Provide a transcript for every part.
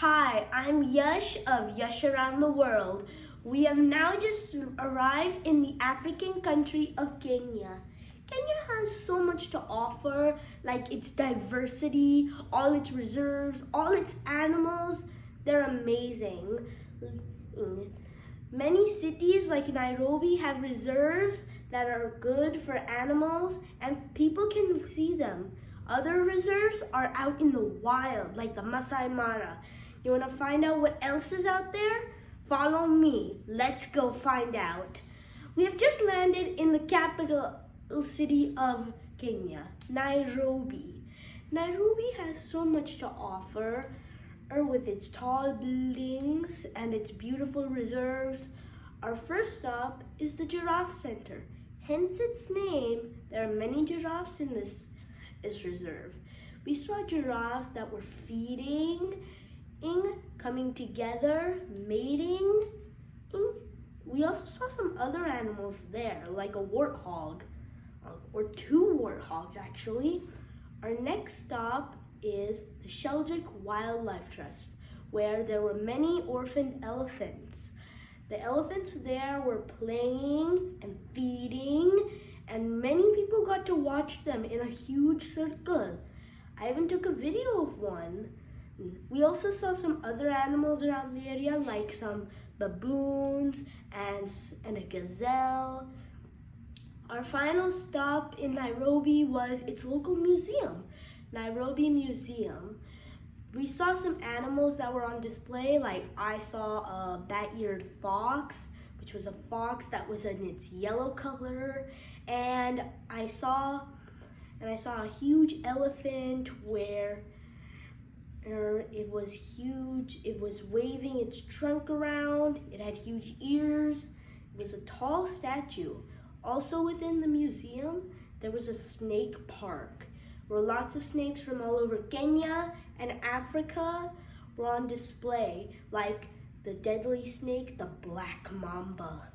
Hi, I'm Yash of Yash Around the World. We have now just arrived in the African country of Kenya. Kenya has so much to offer, like its diversity, all its reserves, all its animals. They're amazing. Many cities like Nairobi have reserves that are good for animals and people can see them. Other reserves are out in the wild, like the Masai Mara. You want to find out what else is out there? Follow me. Let's go find out. We have just landed in the capital city of Kenya, Nairobi. Nairobi has so much to offer with its tall buildings and its beautiful reserves. Our first stop is the Giraffe Center. Hence its name, there are many giraffes in this reserve. We saw giraffes that were feeding, coming together, mating. We also saw some other animals there, like a warthog, or two warthogs actually. Our next stop is the Sheldrick Wildlife Trust, where there were many orphaned elephants. The elephants there were playing and feeding, and many people got to watch them in a huge circle. I even took a video of one. We also saw some other animals around the area, like some baboons and a gazelle. Our final stop in Nairobi was its local museum, Nairobi Museum. We saw some animals that were on display, like I saw a bat-eared fox, which was a fox that was in its yellow color, and I saw a huge elephant where it was huge. It was waving its trunk around. It had huge ears. It was a tall statue. Also within the museum, there was a snake park where lots of snakes from all over Kenya and Africa were on display, like the deadly snake, the black mamba,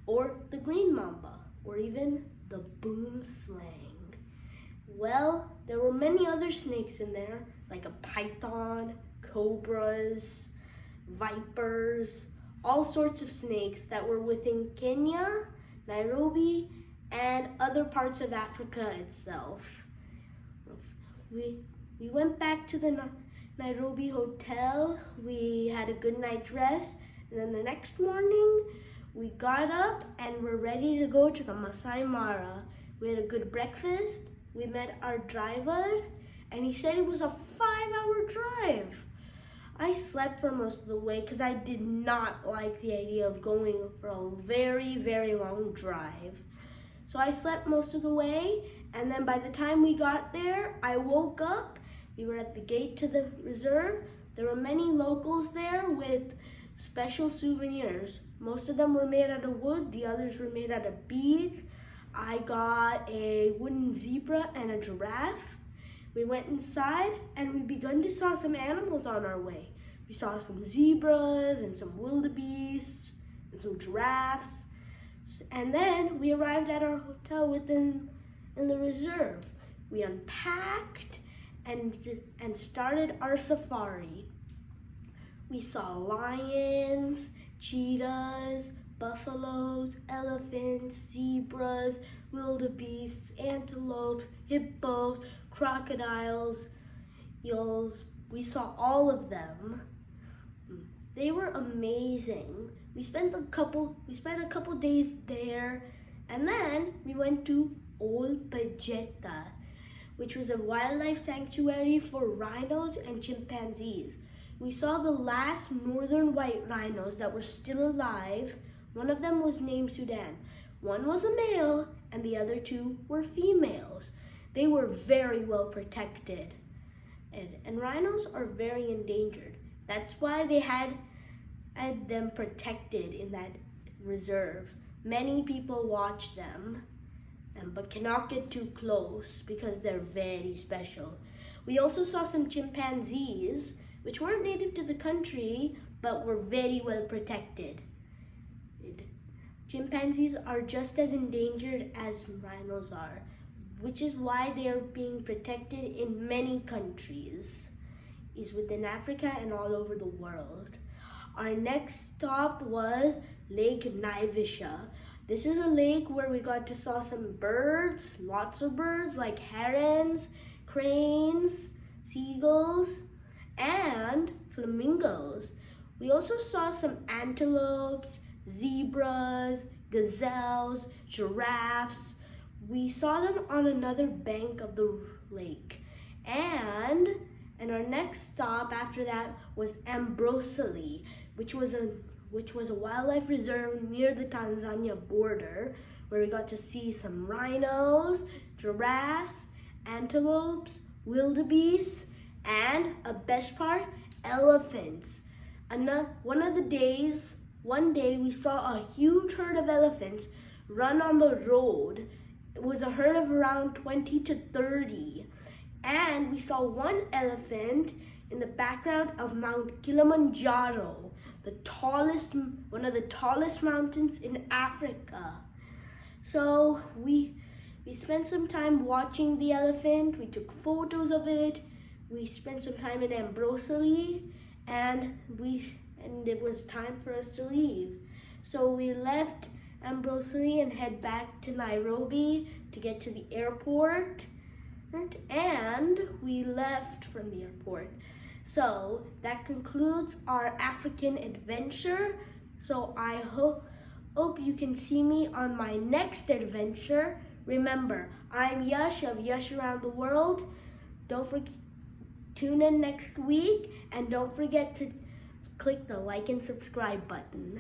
or the green mamba, or even the boom slang. Well, there were many other snakes in there, like a python, cobras, vipers, all sorts of snakes that were within Kenya, Nairobi, and other parts of Africa itself. We went back to the Nairobi hotel. We had a good night's rest, and then the next morning we got up and were ready to go to the Masai Mara. We had a good breakfast. We met our driver, and he said it was a 5-hour drive. I slept for most of the way because I did not like the idea of going for a very, very long drive. So I slept most of the way, and then by the time we got there, I woke up. We were at the gate to the reserve. There were many locals there with special souvenirs. Most of them were made out of wood, the others were made out of beads. I got a wooden zebra and a giraffe. We went inside and we began to saw some animals on our way. We saw some zebras and some wildebeests and some giraffes. And then we arrived at our hotel in the reserve. We unpacked and started our safari. We saw lions, cheetahs, buffaloes, elephants, zebras, wildebeests, antelopes, hippos, crocodiles, eels. We saw all of them. They were amazing. We spent a couple days there, and then we went to Old Pajeta, which was a wildlife sanctuary for rhinos and chimpanzees. We saw the last northern white rhinos that were still alive. One of them was named Sudan. One was a male and the other two were females. They were very well protected. And rhinos are very endangered. That's why they had them protected in that reserve. Many people watch them, but cannot get too close because they're very special. We also saw some chimpanzees, which weren't native to the country, but were very well protected. Chimpanzees are just as endangered as rhinos are, which is why they are being protected in many countries. is within Africa and all over the world. Our next stop was Lake Naivisha. This is a lake where we got to saw some birds, lots of birds like herons, cranes, seagulls, and flamingos. We also saw some antelopes, zebras, gazelles, giraffes. We saw them on another bank of the lake. And our next stop after that was Ambrosoli, which was a wildlife reserve near the Tanzania border, where we got to see some rhinos, giraffes, antelopes, wildebeest, and a best part, elephants. One day we saw a huge herd of elephants run on the road. It was a herd of around 20 to 30. And we saw one elephant in the background of Mount Kilimanjaro, one of the tallest mountains in Africa. So we spent some time watching the elephant. We took photos of it. We spent some time in Ambrosoli, and it was time for us to leave. So we left Ambrosoli and head back to Nairobi to get to the airport. And we left from the airport. So that concludes our African adventure. So I hope you can see me on my next adventure. Remember, I'm Yash of Yash Around the World. Don't forget, tune in next week, and don't forget to click the like and subscribe button.